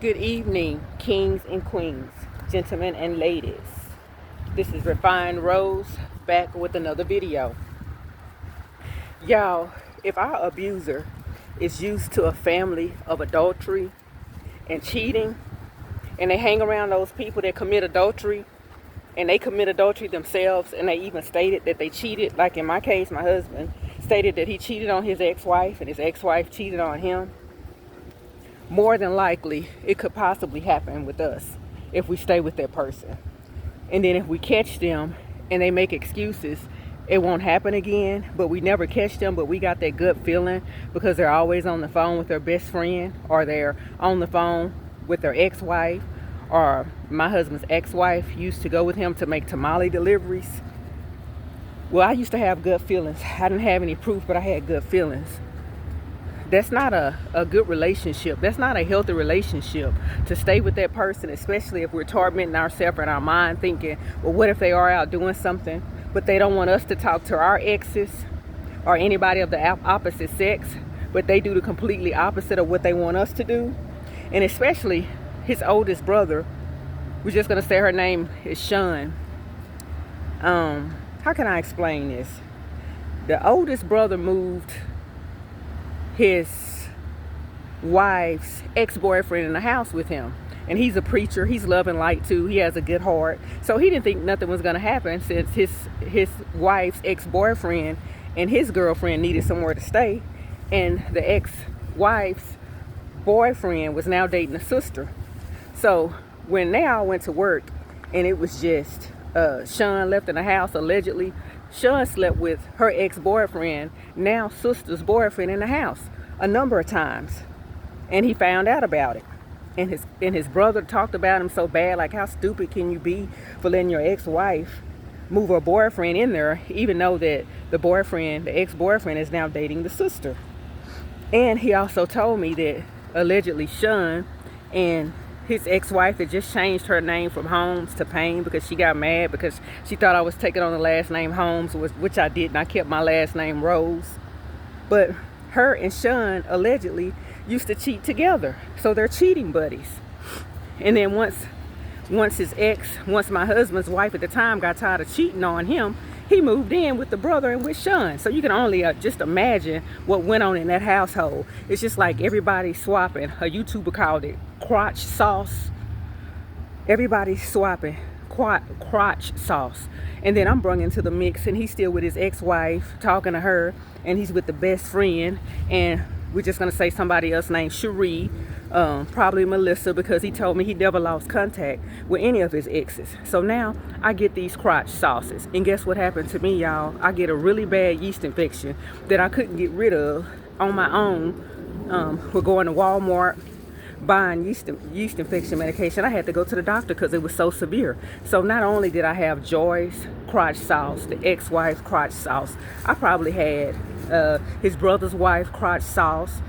Good evening, kings and queens, gentlemen and ladies. This is Refined Rose back with another video. Y'all, if our abuser is used to a family of adultery and cheating, and they hang around those people that commit adultery, and they commit adultery themselves, and they even stated that they cheated, like in my case, my husband stated that he cheated on his ex-wife and his ex-wife cheated on him, more than likely it could possibly happen with us if we stay with that person. And then if we catch them and they make excuses, it won't happen again. But we never catch them, but we got that gut feeling because they're always on the phone with their best friend, or they're on the phone with their ex-wife, or my husband's ex-wife used to go with him to make tamale deliveries. Well, I used to have gut feelings. I didn't have any proof, but I had gut feelings. That's not a good relationship. That's not a healthy relationship to stay with that person, especially if we're tormenting ourselves in our mind thinking, well, what if they are out doing something, but they don't want us to talk to our exes or anybody of the opposite sex, but they do the completely opposite of what they want us to do. And especially his oldest brother, we're just going to say her name is Sean. How can I explain this? The oldest brother moved his wife's ex-boyfriend in the house with him, and he's a preacher. He's love and light too. He has a good heart, so he didn't think nothing was going to happen since his wife's ex-boyfriend and his girlfriend needed somewhere to stay, and the ex-wife's boyfriend was now dating the sister. So when they all went to work and it was just Sean left in the house, allegedly Sean slept with her ex-boyfriend, now sister's boyfriend, in the house a number of times, and he found out about it. And his brother talked about him so bad, like, how stupid can you be for letting your ex-wife move her boyfriend in there, even though that the ex-boyfriend is now dating the sister. And he also told me that allegedly Sean and his ex-wife that just changed her name from Holmes to Payne because she got mad because she thought I was taking on the last name Holmes, which I didn't. I kept my last name Rose. But her and Sean allegedly used to cheat together, so they're cheating buddies. And then once my husband's wife at the time got tired of cheating on him, he moved in with the brother and with Sean. So you can only just imagine what went on in that household. It's just like everybody swapping. A YouTuber called it crotch sauce. Everybody's swapping crotch sauce. And then I'm brung into the mix, and he's still with his ex-wife, talking to her, and he's with the best friend, and we're just going to say somebody else named Cherie, probably Melissa, because he told me he never lost contact with any of his exes. So now I get these crotch sauces, and guess what happened to me, y'all? I get a really bad yeast infection that I couldn't get rid of on my own. We're going to Walmart buying yeast infection medication. I had to go to the doctor because it was so severe. So not only did I have Joy's crotch sauce, the ex-wife crotch sauce, I probably had his brother's wife crotch sauce,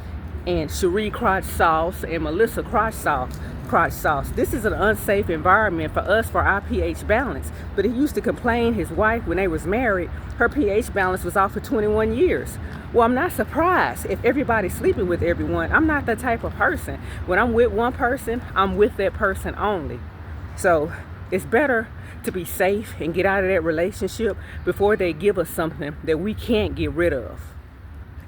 and Cherie crotch sauce, and Melissa crotch sauce. This is an unsafe environment for us for our pH balance. But he used to complain his wife, when they was married, her pH balance was off for 21 years. Well, I'm not surprised if everybody's sleeping with everyone. I'm not that type of person. When I'm with one person, I'm with that person only. So it's better to be safe and get out of that relationship before they give us something that we can't get rid of,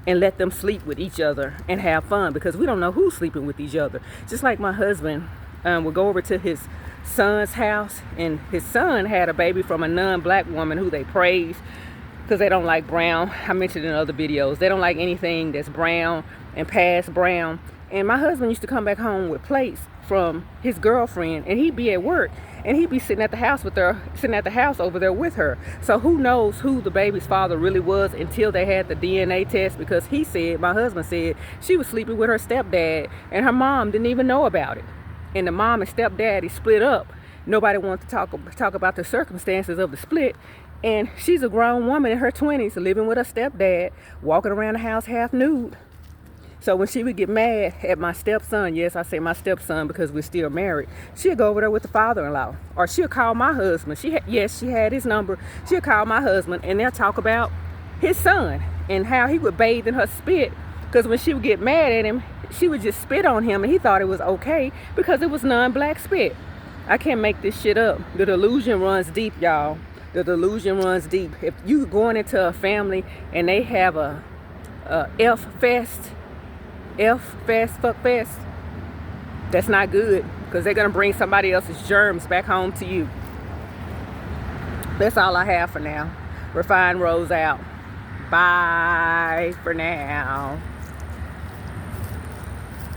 and let them sleep with each other and have fun, because we don't know who's sleeping with each other. Just like my husband would go over to his son's house, and his son had a baby from a non-black woman who they praise because they don't like brown. I mentioned in other videos, they don't like anything that's brown and past brown. And my husband used to come back home with plates from his girlfriend, and he'd be at work, and he'd be sitting at the house over there with her. So who knows who the baby's father really was until they had the DNA test, because my husband said she was sleeping with her stepdad, and her mom didn't even know about it. And the mom and stepdaddy split up. Nobody wanted to talk about the circumstances of the split. And she's a grown woman in her 20s living with her stepdad, walking around the house half nude. So when she would get mad at my stepson, yes, I say my stepson because we're still married, she'd go over there with the father-in-law. Or she'll call my husband. She had his number. She'll call my husband, and they'll talk about his son and how he would bathe in her spit Because when she would get mad at him, she would just spit on him, and he thought it was okay because it was non-black spit. I can't make this shit up. The delusion runs deep, y'all. The delusion runs deep. If you going into a family and they have a fuck fest, that's not good, because they're gonna bring somebody else's germs back home to you. That's all I have for now. Refined Rose out. Bye for now.